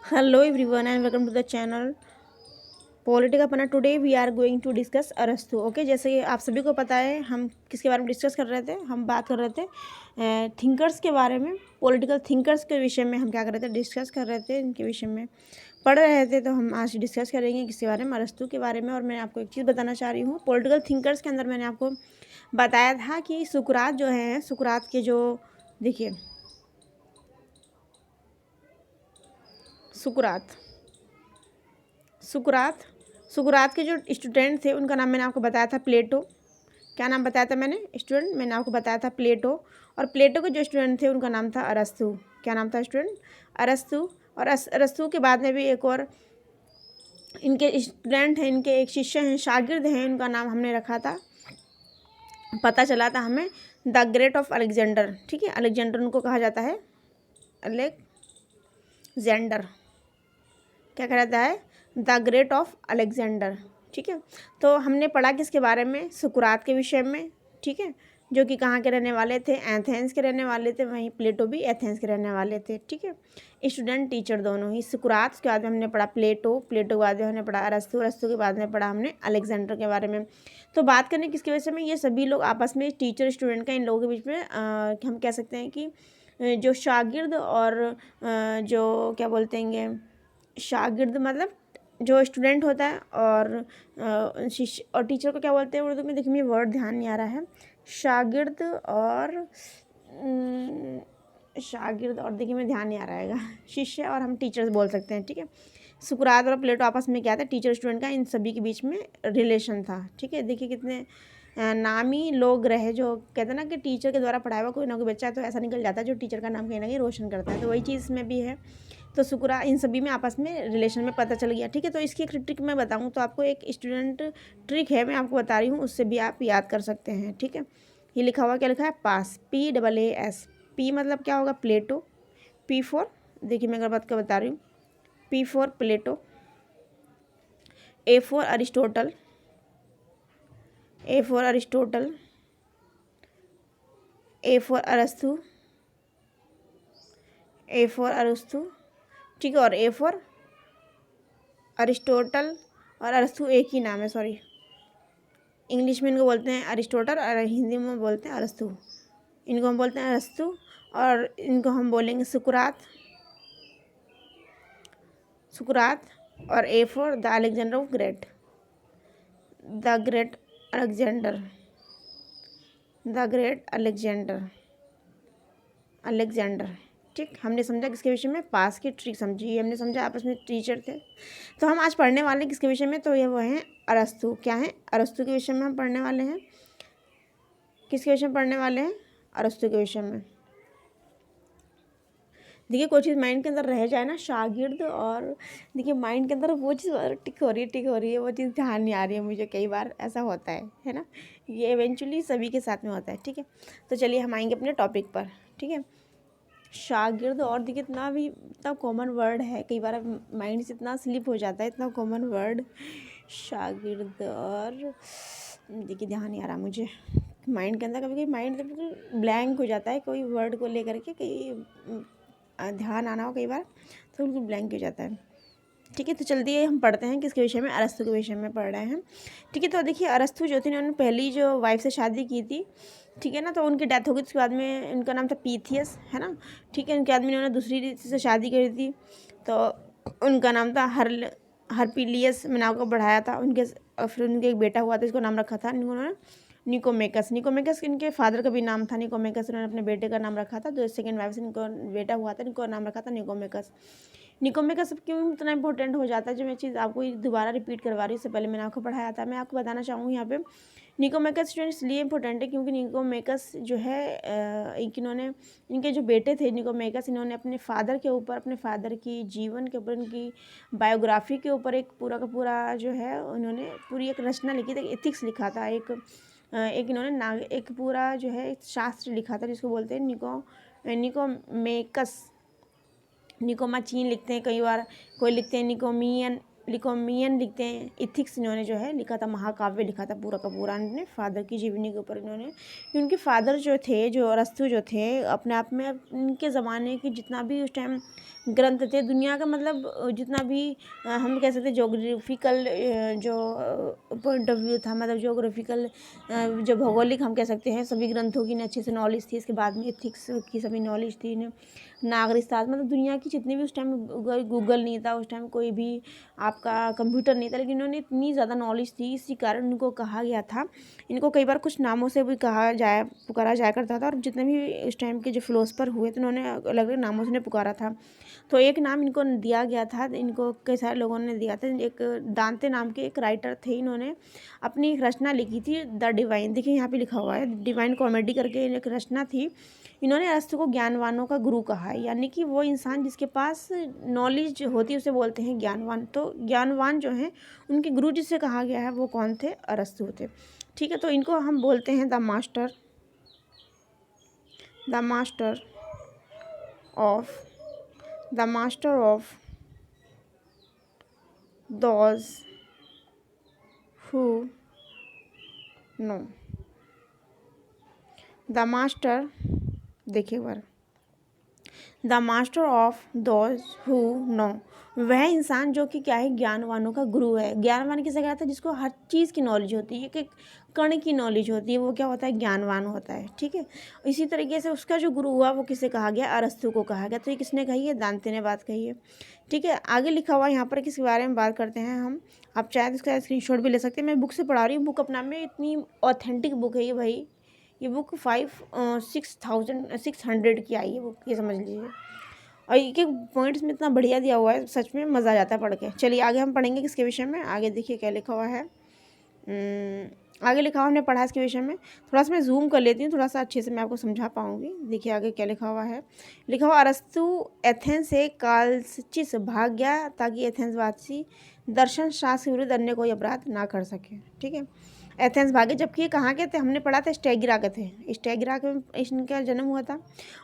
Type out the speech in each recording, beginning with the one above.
Hello everyone and welcome to the channel Politica Panna. Today we are going to discuss अरस्तु। Okay, जैसे कि आप सभी को पता है हम किसके बारे में डिस्कस कर रहे थे। हम बात कर रहे थे थिंकर्स के बारे में, पॉलिटिकल थिंकर्स के विषय में हम क्या कर रहे थे, डिस्कस कर रहे थे, इनके विषय में पढ़ रहे थे। तो हम आज डिस्कस करेंगे किसके बारे में, अरस्तु के बारे में। और मैं आपको एक चीज़ बताना चाह रही हूँ, पॉलिटिकल थिंकर्स के अंदर मैंने आपको बताया था कि सुकरात जो है, सुकरात के जो देखिए सुकरात सुकरात सुकरात के जो स्टूडेंट थे उनका नाम मैंने आपको बताया था प्लेटो। क्या नाम बताया था मैंने, स्टूडेंट मैंने आपको बताया था प्लेटो। और प्लेटो के जो स्टूडेंट थे उनका नाम था अरस्तु। क्या नाम था स्टूडेंट, अरस्तु। और अरस्तु के बाद में भी एक और इनके स्टूडेंट हैं, इनके एक शिष्य हैं, शागिर्द हैं, उनका नाम हमने रखा था, पता चला था हमें, द ग्रेट ऑफ अलेक्जेंडर। ठीक है, अलेक्जेंडर उनको कहा जाता है, अलेक्जेंडर क्या कहा जाता है, द ग्रेट ऑफ अलेक्जेंडर। ठीक है, तो हमने पढ़ा किसके बारे में, सुकरात के विषय में। ठीक है, जो कि कहाँ के रहने वाले थे, एथेंस के रहने वाले थे, वहीं प्लेटो भी एथेंस के रहने वाले थे। ठीक है, स्टूडेंट टीचर दोनों ही। सुकरात के बाद में हमने पढ़ा प्लेटो, प्लेटो के बाद में हमने पढ़ा अरस्तु, अरस्तु के बाद में पढ़ा हमने अलेक्जेंडर के बारे में। तो बात करने किसके विषय में, ये सभी लोग आपस में, टीचर स्टूडेंट का, इन लोगों के बीच में हम कह सकते हैं कि जो शागिर्द और जो क्या बोलते हैं, शागिर्द मतलब जो स्टूडेंट होता है, और शिष्य और टीचर को क्या बोलते हैं उर्दू में, देखिए मुझे वर्ड ध्यान नहीं आ रहा है। शागिर्द और शागिर्द और देखिए मैं ध्यान नहीं आ रहा है शिष्य और हम टीचर्स बोल सकते हैं। ठीक है, सुकरात और प्लेटो आपस में क्या था, टीचर स्टूडेंट का इन सभी के बीच में रिलेशन था। ठीक है, देखिए कितने नामी लोग रहे, जो कहते हैं ना कि टीचर के द्वारा पढ़ाया हुआ कोई ना कोई बच्चा तो ऐसा निकल जाता है जो टीचर का नाम कहीं ना कहीं रोशन करता है। तो वही चीज़ इसमें भी है। तो सुकरा इन सभी में आपस में रिलेशन में पता चल गया। ठीक है, तो इसकी एक ट्रिक मैं बताऊँ तो आपको, एक स्टूडेंट ट्रिक है, मैं आपको बता रही हूँ, उससे भी आप याद कर सकते हैं। ठीक है, ये लिखा हुआ, क्या लिखा है, पास, PAAS। पी मतलब क्या होगा, प्लेटो। P फॉर, देखिए मैं अगर बात का बता रही हूँ, P for Plato, A for Aristotle, A for Aristotle, A for अरस्तु, A फॉर अरस्तु। ठीक है, और A फॉर अरिस्टोटल और अरस्तु एक ही नाम है, सॉरी, इंग्लिश में इनको बोलते हैं अरिस्टोटल और हिंदी में बोलते हैं अरस्तु। इनको हम बोलते हैं अरस्तु और इनको हम बोलेंगे सुकरात, सुकरात। और A for the Alexander of great, the great Alexander, the great Alexander, Alexander. ठीक, हमने समझा किसके विषय में, पास की ट्रिक समझी, हमने समझा आपस में टीचर थे। तो हम आज पढ़ने वाले हैं किसके विषय में, तो ये वो हैं अरस्तु। क्या है, अरस्तु के विषय में हम पढ़ने वाले हैं। किसके विषय में पढ़ने वाले हैं, अरस्तु के विषय में। देखिए कोई चीज़ माइंड के अंदर रह जाए ना, शागिर्द, और देखिए माइंड के अंदर वो चीज़ टिक हो रही है, टिक हो रही है, वो चीज़ ध्यान नहीं आ रही है मुझे, कई बार ऐसा होता है ना, ये इवेंचुअली सभी के साथ में होता है। ठीक है, तो चलिए हम आएंगे अपने टॉपिक पर। ठीक है, शागिर्द, और देखिए इतना कॉमन वर्ड है, कई बार माइंड से इतना स्लिप हो जाता है, इतना कॉमन वर्ड शागिर्द, और देखिए ध्यान नहीं आ रहा मुझे, माइंड के अंदर कभी कभी माइंड बिल्कुल ब्लैंक हो जाता है, कोई वर्ड को लेकर के, कई ध्यान आना हो कई बार तो बिल्कुल ब्लैंक हो जाता है। ठीक है, तो चलिए हम पढ़ते हैं किसके विषय में, अरस्तु के विषय में पढ़ रहे हैं। ठीक है, तो देखिए अरस्तु जो थे, उन्होंने पहली जो वाइफ से शादी की थी, ठीक है ना, तो उनकी डेथ हो गई। उसके बाद में उनका नाम था पीथियस, है ना। ठीक है, उनके बाद में उन्होंने दूसरी से शादी करी थी, तो उनका नाम था हरपिलियस, मैंने आपको बढ़ाया था उनके। फिर उनके एक बेटा हुआ था, इसको नाम रखा था उन्होंने निकोमेकस। निकोमेकस इनके फादर का भी नाम था निकोमेकस, उन्होंने अपने बेटे का नाम रखा था, जो सेकंड वाइफ से इनको बेटा हुआ था, इनको नाम रखा था निकोमेकस। निकोमेकस क्यों इतना इंपॉर्टेंट हो जाता है, जो मैं चीज़ आपको दोबारा रिपीट करवा रही हूँ, इससे पहले मैंने आपको पढ़ाया था। मैं आपको बताना चाहूँगी यहाँ पे, निकोमेकस स्टूडेंट इसलिए इंपॉर्टेंट है क्योंकि निकोमेकस जो है, इन्होंने, इनके जो बेटे थे निकोमेकस, इन्होंने अपने फादर के ऊपर, अपने फादर की जीवन के ऊपर, इनकी बायोग्राफी के ऊपर एक पूरा का पूरा जो है, उन्होंने पूरी एक रचना लिखी थी, एथिक्स लिखा था, एक इन्होंने एक पूरा जो है एक शास्त्र लिखा था, जिसको बोलते हैं निकोमेकस। निकोमाचीन लिखते हैं कई बार, कोई लिखते हैं निकोमियन लिखते हैं। इथिक्स इन्होंने जो है लिखा था, महाकाव्य लिखा था पूरा का पूरा, इन्होंने फादर की जीवनी के ऊपर इन्होंने। उनके फादर जो थे, जो अरस्तु जो थे, अपने आप में उनके ज़माने की जितना भी उस टाइम ग्रंथ थे। दुनिया का मतलब जितना भी हम कह सकते हैं जोग्राफिकल जो पॉइंट ऑफ व्यू था, मतलब जोग्राफिकल जो भौगोलिक हम कह सकते हैं, सभी ग्रंथों की अच्छे से नॉलेज थी। इसके बाद में एथिक्स की सभी नॉलेज थी, नागरिक शास्त्र, मतलब दुनिया की जितनी भी, उस टाइम गूगल नहीं था, उस टाइम कोई भी आपका कंप्यूटर नहीं था, लेकिन इन्होंने इतनी ज़्यादा नॉलेज थी, इसी कारण इनको कहा गया था। इनको कई बार कुछ नामों से भी पुकारा जाया करता था, और जितने भी उस टाइम के जो फिलोसफर हुए थे उन्होंने अलग अलग नामों से पुकारा था। तो एक नाम इनको दिया गया था, इनको कई सारे लोगों ने दिया था। एक दांते नाम के एक राइटर थे, इन्होंने अपनी एक रचना लिखी थी द डिवाइन। देखिए यहाँ पे लिखा हुआ है डिवाइन कॉमेडी करके एक रचना थी। इन्होंने अरस्तू को ज्ञानवानों का गुरु कहा है, यानी कि वो इंसान जिसके पास नॉलेज होती है उसे बोलते हैं ज्ञानवान। तो ज्ञानवान जो हैं उनके गुरु जिसे कहा गया है वो कौन थे? अरस्तू थे। ठीक है, तो इनको हम बोलते हैं the master of those who know. The master, देखिए बार, the master of those who know, वह इंसान जो कि क्या है? ज्ञानवानों का गुरु है। ज्ञानवान किसे कहता है? जिसको हर चीज़ की नॉलेज होती है, एक कण की नॉलेज होती है, वो क्या होता है? ज्ञानवान होता है। ठीक है, इसी तरीके से उसका जो गुरु हुआ वो किसे कहा गया? अरस्तू को कहा गया। तो ये किसने कही है? दांते ने बात कही है। ठीक है, आगे लिखा हुआ यहाँ पर किसके बारे में बात करते हैं हम। आप चाहे तो इसका स्क्रीनशॉट भी ले सकते हैं। मैं बुक से पढ़ा रही हूँ, बुक अपना में इतनी ऑथेंटिक बुक है ये भाई। ये बुक 6,600 की आई है बुक, ये समझ लीजिए। और एक एक पॉइंट्स में इतना बढ़िया दिया हुआ है, सच में मज़ा आ जाता है पढ़ के। चलिए आगे हम पढ़ेंगे किसके विषय में। आगे देखिए क्या लिखा हुआ है। आगे लिखा हुआ हमने पढ़ा इसके विषय में। थोड़ा सा मैं जूम कर लेती हूँ, थोड़ा सा अच्छे से मैं आपको समझा पाऊँगी। देखिए आगे क्या लिखा हुआ है। लिखा हुआ, अरस्तु एथेंस से कालचिस भाग गया ताकि एथेंस वासी दर्शन शास्त्र के विरुद्ध अन्य कोई अपराध ना कर सके। ठीक है, एथेंस भागे, जबकि ये कहाँ के थे? हमने पढ़ा था स्टेगिरा के थे। स्टेगिरा में इनका जन्म हुआ था।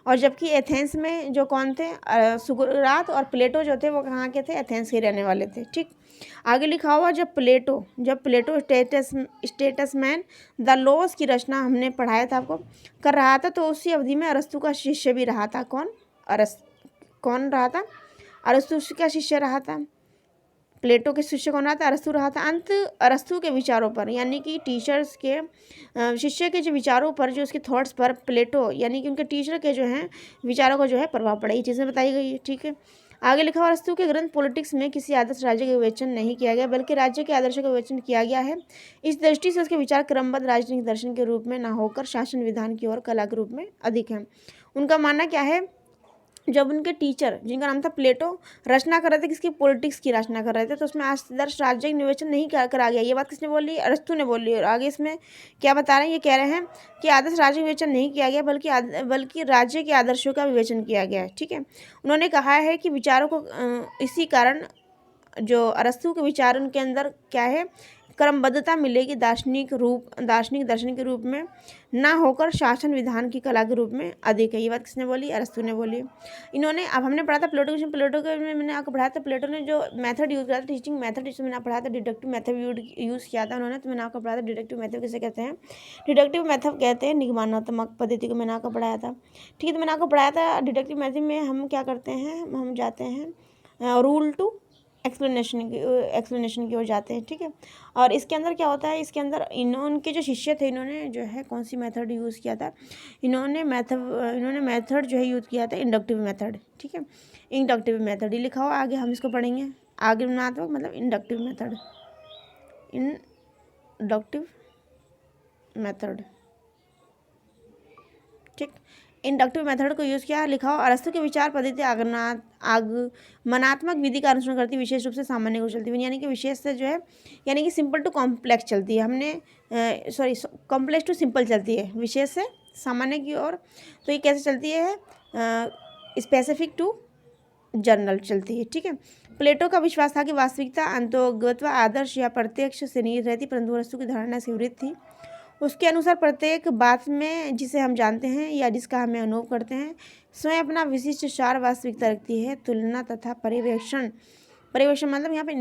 और जबकि एथेंस में जो कौन थे? सुकरात और प्लेटो जो थे वो कहाँ के थे? एथेंस के रहने वाले थे। ठीक, आगे लिखा हुआ, जब प्लेटो स्टेटसमैन द लॉज की रचना हमने पढ़ाया था आपको, कर रहा था, तो उसी अवधि में अरस्तु का शिष्य भी रहा था। कौन? कौन रहा था? अरस्तु का शिष्य रहा था। प्लेटो के शिष्य कौन रहा था? अरस्तु रहा था। अंत अरस्तु के विचारों पर, यानी कि टीचर्स के शिष्य के जो विचारों पर, जो उसके थॉट्स पर प्लेटो यानी कि उनके टीचर के जो हैं विचारों का जो है प्रभाव पड़ा, ये चीज़ें बताई गई है। ठीक है, आगे लिखा हुआ, अरस्तु के ग्रंथ पॉलिटिक्स में किसी आदर्श राज्य का विवेचन नहीं किया गया, बल्कि राज्य के आदर्शों का विवेचन किया गया है। इस दृष्टि से उसके विचार क्रमबद्ध राजनीतिक दर्शन के रूप में न होकर शासन विधान की ओर कला के रूप में अधिक है। उनका मानना क्या है? जब उनके टीचर, जिनका नाम था प्लेटो, रचना कर रहे थे, किसकी? पॉलिटिक्स की रचना कर रहे थे, तो उसमें आदर्श राज्य का निवेचन नहीं करा गया। ये बात किसने बोली? अरस्तु ने बोली। और आगे इसमें क्या बता रहे हैं? ये कह रहे हैं कि आदर्श राज्य का विवेचन नहीं किया गया, बल्कि राज्य के आदर्शों का विवेचन किया गया है। ठीक है, उन्होंने कहा है कि विचारों को इसी कारण जो अरस्तु के विचार, उनके अंदर क्या है? क्रमबद्धता मिलेगी, दार्शनिक दर्शन के रूप में ना होकर शासन विधान की कला के रूप में अधिक है। ये बात किसने बोली? अरस्तु ने बोली। इन्होंने, अब हमने पढ़ा था प्लेटो के में मैंने आपको पढ़ाया था, प्लेटो ने जो मेथड यूज़ किया था, टीचिंग मेथड, जिसमें मैंने पढ़ाया था डिडक्टिव मेथड यूज़ किया था उन्होंने। तो मैंने आपको पढ़ाया था डिडक्टिव मेथड किसे कहते हैं? डिडक्टिव मेथड कहते हैं निगमनात्मक पद्धति को, मैंने आपको पढ़ाया था। ठीक है, तो मैंने आपको पढ़ाया था डिडक्टिव मेथड में हम क्या करते हैं? हम जाते हैं रूल टू एक्सप्लेनेशन की ओर जाते हैं। ठीक है, और इसके अंदर क्या होता है? इसके अंदर उनके जो शिष्य थे, इन्होंने जो है कौन सी मेथड यूज़ किया था? इन्होंने मेथड जो है यूज़ किया था इंडक्टिव मेथड। ठीक है, इंडक्टिव मेथड ही लिखा हुआ, आगे हम इसको पढ़ेंगे। आगे गुणात्मक मतलब इंडक्टिव मेथड। ठीक, इंडक्टिव मेथड को यूज़ किया, लिखा हो, अरस्तु के विचार पद्धति आगमनात्मक विधि का अनुसरण करती है, विशेष रूप से सामान्य को चलती है, यानी कि विशेष से जो है, यानी कि सिंपल टू कॉम्प्लेक्स चलती है। कॉम्प्लेक्स टू सिंपल चलती है, विशेष से सामान्य की ओर। तो ये कैसे चलती है? स्पेसिफिक टू जनरल चलती है। ठीक है, प्लेटो का विश्वास था कि वास्तविकता अंतोगत्वा आदर्श या प्रत्यक्ष से निहित रहती, परंतु अरस्तु की धारणा से विपरीत थी। उसके अनुसार प्रत्येक बात में जिसे हम जानते हैं या जिसका हमें अनुभव करते हैं, स्वयं अपना विशिष्ट सार वास्तविकता रखती है। तुलना तथा पर्यवेक्षण मतलब यहाँ पे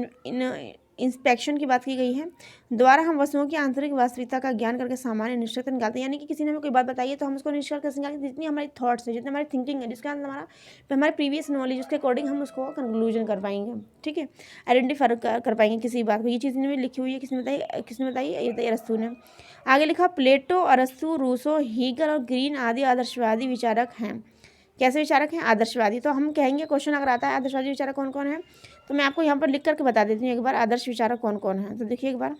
इंस्पेक्शन की बात की गई है, द्वारा हम वस्तुओं की आंतरिक वास्तविकता का ज्ञान करके सामान्य निष्कर्ष निकालते हैं। यानी कि किसी ने हमें कोई बात बताई है तो हम उसको निष्कर्ष कैसे निकालते हैं, जितनी हमारी थॉट्स है, जितनी हमारी थिंकिंग है, जिसके अंदर हमारे प्रीवियस नॉलेज, उसके अकॉर्डिंग हम उसको कंक्लूजन कर पाएंगे। ठीक है, आइडेंटिफाई कर पाएंगे किसी बात को। ये चीज़ इन्होंने लिखी हुई है, किसने बताई? ये अरस्तू ने। आगे लिखा, प्लेटो, अरस्तु, रूसो, हीगल और ग्रीन आदि आदर्शवादी विचारक हैं। कैसे विचारक हैं? आदर्शवादी। तो हम कहेंगे, क्वेश्चन अगर आता है आदर्शवादी विचारक कौन कौन है, तो मैं आपको यहाँ पर लिख करके बता देती हूँ एक बार आदर्श विचारक कौन कौन है। तो देखिए एक बार,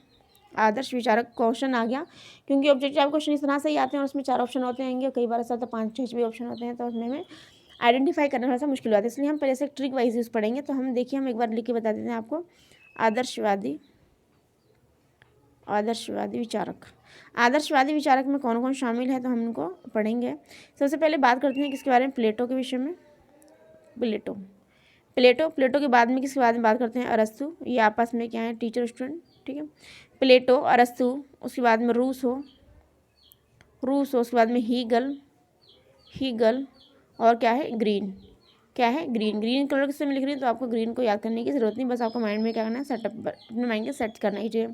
आदर्श विचारक क्वेश्चन आ गया, क्योंकि ऑब्जेक्टिव क्वेश्चन इस तरह से ही आते हैं और उसमें 4 ऑप्शन होते हैं, कई बार ऐसा तो 5-6 भी ऑप्शन होते हैं, तो उसमें हमें आइडेंटिफाई करना थोड़ा सा मुश्किल होता है। इसलिए हम पहले से ट्रिक वाइज यूज़ पढ़ेंगे। तो हम देखिए, हम एक बार लिख के बता देते हैं आपको, आदर्शवादी विचारक। आदर्शवादी विचारक में कौन कौन शामिल है, तो हम उनको पढ़ेंगे। सबसे पहले बात करते हैं किसके बारे में? प्लेटो के विषय में। प्लेटो के बाद में किसके बारे में बात करते हैं? अरस्तु। ये आपस में क्या है? Teacher student. ठीक है, प्लेटो, अरस्तु, उसके बाद में रूसो, उसके बाद में हीगल और क्या है? ग्रीन कलर से मैं लिख रही हूँ, तो आपको ग्रीन को याद करने की जरूरत नहीं, बस आपको माइंड में क्या करना है? सेटअप, अपने माइंड के सेट करना ही चाहिए।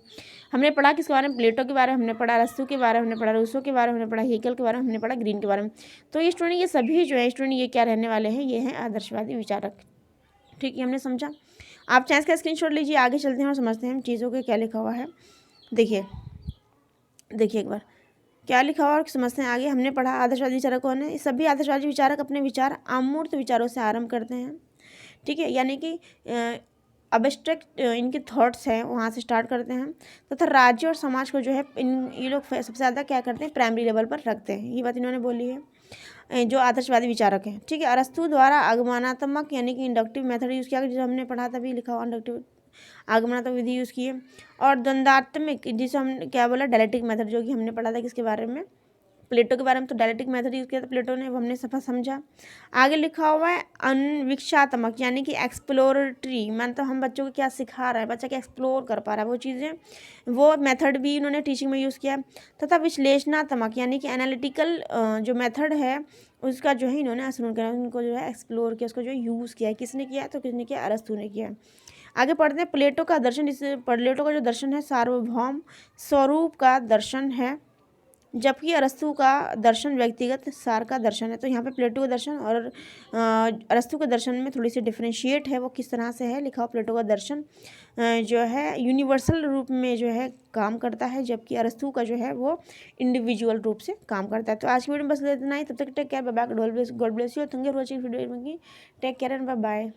हमने पढ़ा किसके बारे में? प्लेटो के बारे में हमने पढ़ा, अरस्तु के बारे में हमने पढ़ा, रूसो के बारे में हमने पढ़ा, हीगल के बारे में हमने पढ़ा, ग्रीन के बारे में। तो ये स्टूडेंट, ये सभी जो है स्टूडेंट, ये क्या रहने वाले हैं? ये हैं आदर्शवादी विचारक। ठीक है, हमने समझा। आप चाहे इसका स्क्रीनशॉट लीजिए, आगे चलते हैं और समझते हैं चीज़ों के क्या लिखा हुआ है। देखिए एक बार क्या लिखा हुआ और समझते हैं आगे। हमने पढ़ा आदर्शवादी विचारक कौन है। सभी आदर्शवादी विचारक अपने विचार अमूर्त विचारों से आरंभ करते हैं। ठीक है, यानी कि अबस्ट्रैक्ट इनके थॉट्स हैं वहाँ से स्टार्ट करते हैं, तथा राज्य और समाज को जो है ये लोग सबसे ज़्यादा क्या करते हैं? प्राइमरी लेवल पर रखते हैं। ये बात इन्होंने बोली है, जो आदर्शवादी विचारक हैं। ठीक है, अरस्तु द्वारा आगमनात्मक यानी कि इंडक्टिव मेथड यूज़ किया, जो हमने पढ़ा तभी लिखा हुआ इंडक्टिव आगमनात्मक विधि यूज़ की है। और द्वंद्वात्मक, जिसे हम क्या बोला? डायलेक्टिक मेथड, जो कि हमने पढ़ा था किसके बारे में? प्लेटो के बारे में। तो डायलेक्टिक मेथड यूज़ किया था प्लेटो ने, वो हमने सफा समझा। आगे लिखा हुआ है अन्वीक्षात्मक यानी कि एक्सप्लोरेटरी, मतलब हम बच्चों को क्या सिखा रहा है, बच्चा क्या एक्सप्लोर कर पा रहा है वो चीज़ें, वो मेथड भी इन्होंने टीचिंग में यूज़ किया। तथा विश्लेषणात्मक यानी कि एनालिटिकल जो मेथड है उसका जो है इन्होंने असर करा, उनको जो है एक्सप्लोर किया, उसको जो है यूज़ किया है। किसने किया है? तो किसने किया? अरस्तु ने किया। आगे पढ़ते हैं प्लेटो का दर्शन। इस प्लेटो का जो दर्शन है सार्वभौम स्वरूप का दर्शन है, जबकि अरस्तु का दर्शन व्यक्तिगत सार का दर्शन है। तो यहाँ पे प्लेटो का दर्शन और अरस्तु के दर्शन में थोड़ी सी डिफरेंशिएट है। वो किस तरह से है लिखा हुआ? प्लेटो का दर्शन जो है यूनिवर्सल रूप में जो है काम करता है, जबकि अरस्तु का जो है वो इंडिविजुअल रूप से काम करता है। तो आज की वीडियो में बस इतना ही। तब तक take care, bye bye, God bless you. Thank you for watching video. Take care and bye bye.